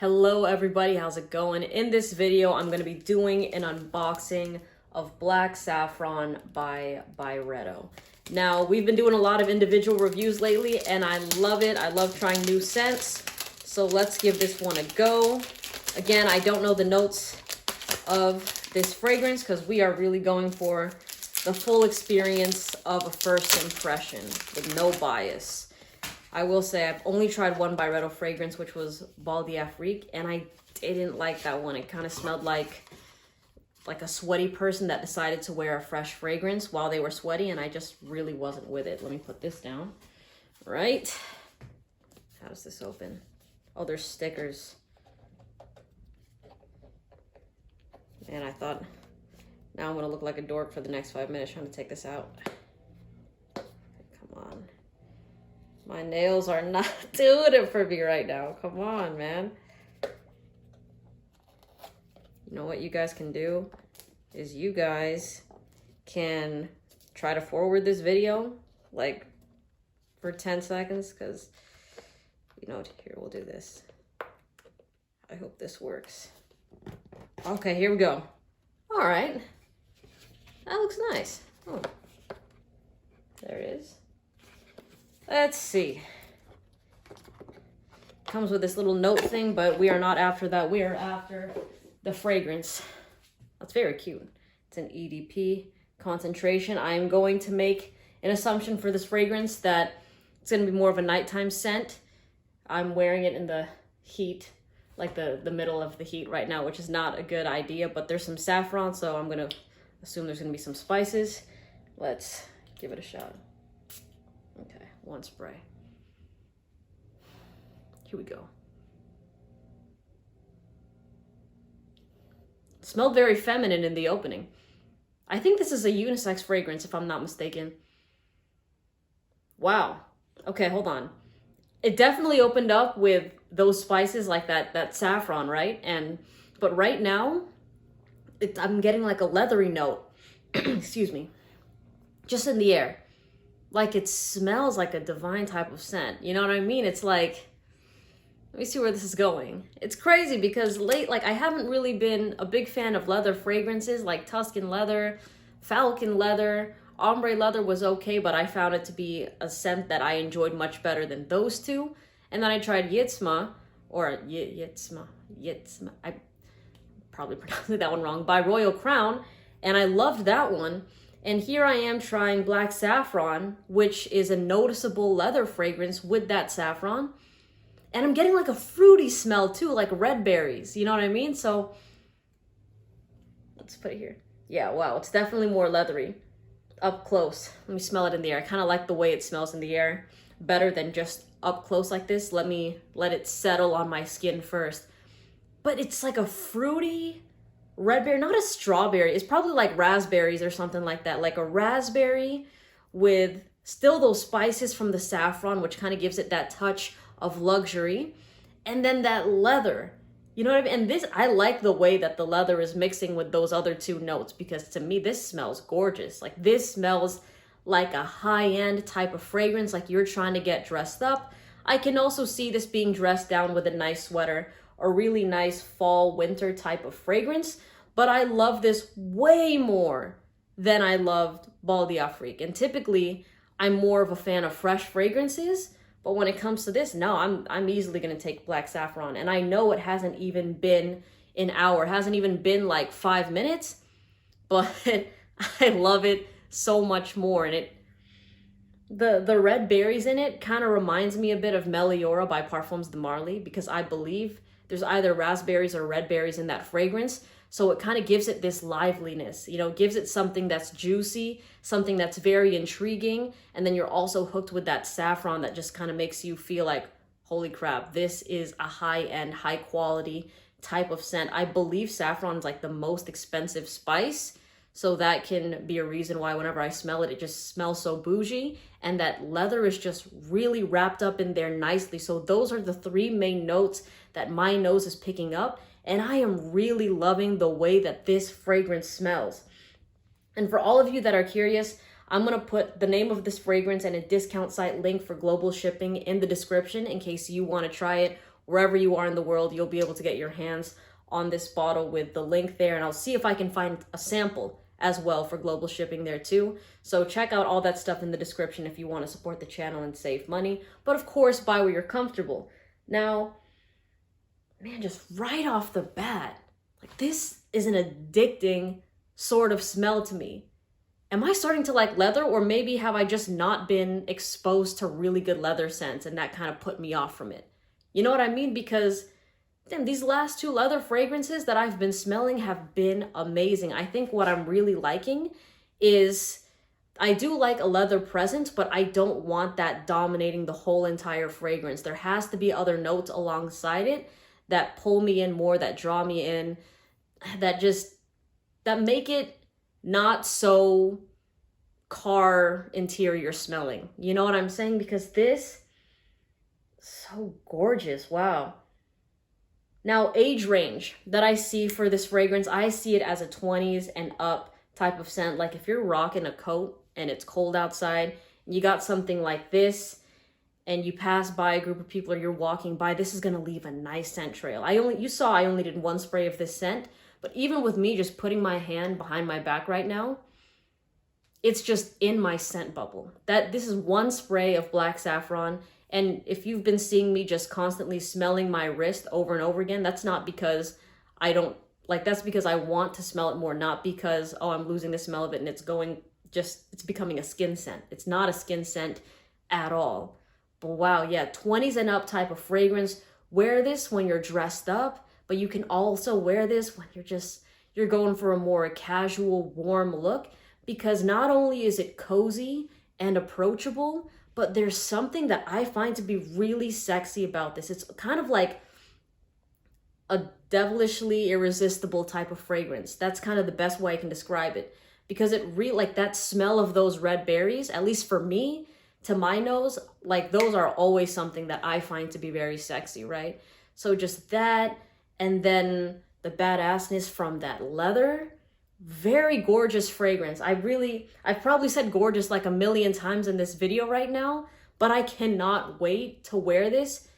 Hello everybody, how's it going? In this video, I'm going to be doing an unboxing of Black Saffron by Byredo. Now, we've been doing a lot of individual reviews lately, and I love it. I love trying new scents, so let's give this one a go. Again, I don't know the notes of this fragrance because we are really going for the full experience of a first impression with no bias. I will say I've only tried one Byredo fragrance, which was Bal d'Afrique, and I didn't like that one. It kind of smelled like a sweaty person that decided to wear a fresh fragrance while they were sweaty, and I just really wasn't with it. Let me put this down. Right. How does this open? Oh, there's stickers. Man, I thought now I'm going to look like a dork for the next 5 minutes trying to take this out. Come on. My nails are not doing it for me right now. Come on, man. You know what you guys can do? Is you guys can try to forward this video, like, for 10 seconds. Because, you know, here, we'll do this. I hope this works. Okay, here we go. All right. That looks nice. Oh. There it is. Let's see. Comes with this little note thing, but we are not after that. We are after the fragrance. That's very cute. It's an EDP concentration. I'm going to make an assumption for this fragrance that it's going to be more of a nighttime scent. I'm wearing it in the heat, like the middle of the heat right now, which is not a good idea, but there's some saffron, so I'm going to assume there's going to be some spices. Let's give it a shot. Okay, one spray. Here we go. It smelled very feminine in the opening. I think this is a unisex fragrance, if I'm not mistaken. Wow. Okay, hold on. It definitely opened up with those spices like that saffron, right? But right now, I'm getting like a leathery note. Excuse me. Just in the air. Like it smells like a divine type of scent. You know what I mean? It's like, let me see where this is going. It's crazy because I haven't really been a big fan of leather fragrances like Tuscan leather, Falcon leather, ombre leather was okay, but I found it to be a scent that I enjoyed much better than those two. And then I tried Yitzma, or Yitzma, I probably pronounced that one wrong, by Royal Crown, and I loved that one. And here I am trying Black Saffron, which is a noticeable leather fragrance with that saffron. And I'm getting like a fruity smell too, like red berries. You know what I mean? So let's put it here. Yeah, wow, it's definitely more leathery. Up close. Let me smell it in the air. I kind of like the way it smells in the air better than just up close like this. Let it settle on my skin first. But it's like a fruity red berry, not a strawberry. It's probably like raspberries or something like that. Like a raspberry with still those spices from the saffron, which kind of gives it that touch of luxury. And then that leather. You know what I mean? And this, I like the way that the leather is mixing with those other two notes because to me, this smells gorgeous. Like this smells like a high-end type of fragrance, like you're trying to get dressed up. I can also see this being dressed down with a nice sweater, a really nice fall winter type of fragrance, but I love this way more than I loved Bal d'Afrique. And typically I'm more of a fan of fresh fragrances, but when it comes to this, no, I'm easily going to take Black Saffron. And I know it hasn't even been an hour, it hasn't even been like 5 minutes, but I love it so much more. And the red berries in it kind of reminds me a bit of Meliora by Parfums de Marly, because I believe there's either raspberries or red berries in that fragrance. So it kind of gives it this liveliness, you know, gives it something that's juicy, something that's very intriguing. And then you're also hooked with that saffron that just kind of makes you feel like, holy crap, this is a high-end, high-quality type of scent. I believe saffron is like the most expensive spice. So that can be a reason why whenever I smell it, it just smells so bougie. And that leather is just really wrapped up in there nicely. So those are the three main notes that my nose is picking up. And I am really loving the way that this fragrance smells. And for all of you that are curious, I'm going to put the name of this fragrance and a discount site link for global shipping in the description in case you want to try it wherever you are in the world, you'll be able to get your hands on this bottle with the link there. And I'll see if I can find a sample as well for global shipping there too. So check out all that stuff in the description if you want to support the channel and save money. But of course, buy where you're comfortable. Now, man, just right off the bat, like, this is an addicting sort of smell to me. Am I starting to like leather, or maybe have I just not been exposed to really good leather scents and that kind of put me off from it? You know what I mean? Because damn, these last 2 leather fragrances that I've been smelling have been amazing. I think what I'm really liking is, I do like a leather presence, but I don't want that dominating the whole entire fragrance. There has to be other notes alongside it that pull me in more, that draw me in, that make it not so car interior smelling. You know what I'm saying? Because this, so gorgeous. Wow. Now, age range that I see for this fragrance, I see it as a 20s and up type of scent. Like, if you're rocking a coat and it's cold outside, and you got something like this, and you pass by a group of people, or you're walking by, this is gonna leave a nice scent trail. You saw I only did 1 spray of this scent, but even with me just putting my hand behind my back right now, it's just in my scent bubble. This is 1 spray of black saffron. And if you've been seeing me just constantly smelling my wrist over and over again, that's not because I don't, like, that's because I want to smell it more, not because, oh, I'm losing the smell of it and it's becoming a skin scent. It's not a skin scent at all. But wow, yeah, 20s and up type of fragrance. Wear this when you're dressed up, but you can also wear this when you're going for a more casual, warm look, because not only is it cozy and approachable, but there's something that I find to be really sexy about this. It's kind of like a devilishly irresistible type of fragrance. That's kind of the best way I can describe it, because it like that smell of those red berries, at least for me, to my nose, like, those are always something that I find to be very sexy, right? So just that, and then the badassness from that leather, very gorgeous fragrance. I've probably said gorgeous like a million times in this video right now, but I cannot wait to wear this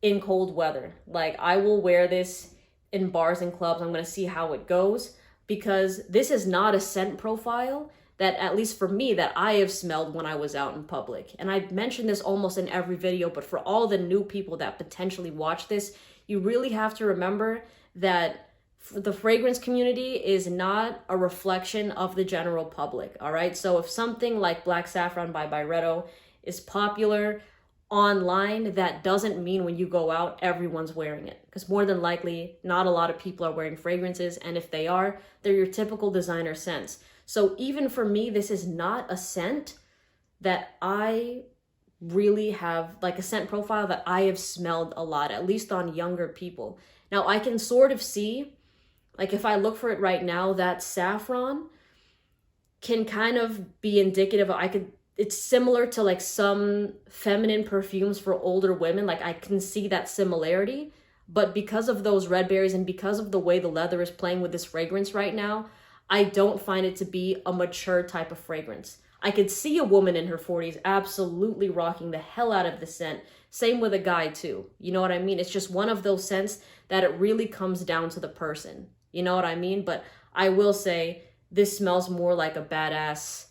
in cold weather. Like, I will wear this in bars and clubs. I'm gonna see how it goes, because this is not a scent profile that, at least for me, that I have smelled when I was out in public. And I mentioned this almost in every video, but for all the new people that potentially watch this, you really have to remember that the fragrance community is not a reflection of the general public, all right? So if something like Black Saffron by Byredo is popular online, that doesn't mean when you go out, everyone's wearing it. Because more than likely, not a lot of people are wearing fragrances, and if they are, they're your typical designer scents. So even for me, this is not a scent that I really have, like, a scent profile that I have smelled a lot, at least on younger people. Now, I can sort of see, like, if I look for it right now, that saffron can kind of be indicative of, it's similar to like some feminine perfumes for older women. Like, I can see that similarity, but because of those red berries and because of the way the leather is playing with this fragrance right now, I don't find it to be a mature type of fragrance. I could see a woman in her 40s absolutely rocking the hell out of the scent. Same with a guy too. You know what I mean? It's just one of those scents that it really comes down to the person. You know what I mean? But I will say this smells more like a badass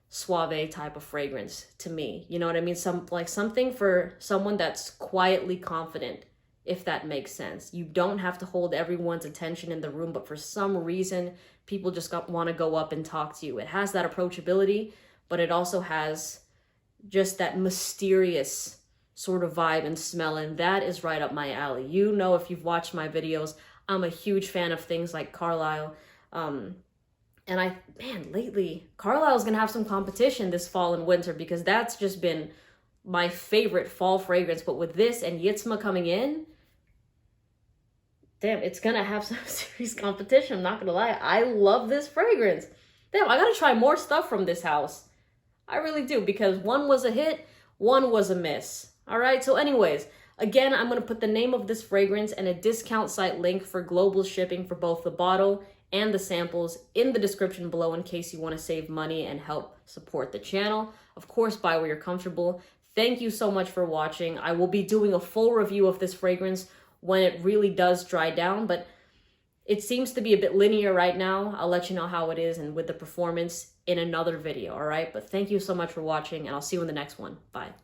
suave type of fragrance to me. You know what I mean? Something for someone that's quietly confident, if that makes sense. You don't have to hold everyone's attention in the room, but for some reason, people just want to go up and talk to you. It has that approachability, but it also has just that mysterious sort of vibe and smell, and that is right up my alley. You know, if you've watched my videos, I'm a huge fan of things like Carlisle. And lately, Carlisle's gonna have some competition this fall and winter, because that's just been my favorite fall fragrance. But with this and Yitzma coming in, damn, it's gonna have some serious competition. I'm not gonna lie. I love this fragrance. Damn, I gotta try more stuff from this house. I really do, because one was a hit, one was a miss. All right, so anyways, again, I'm gonna put the name of this fragrance and a discount site link for global shipping for both the bottle and the samples in the description below, in case you want to save money and help support the channel. Of course, buy where you're comfortable. Thank you so much for watching. I will be doing a full review of this fragrance when it really does dry down. But it seems to be a bit linear right now. I'll let you know how it is and with the performance in another video, all right? But thank you so much for watching, and I'll see you in the next one. Bye.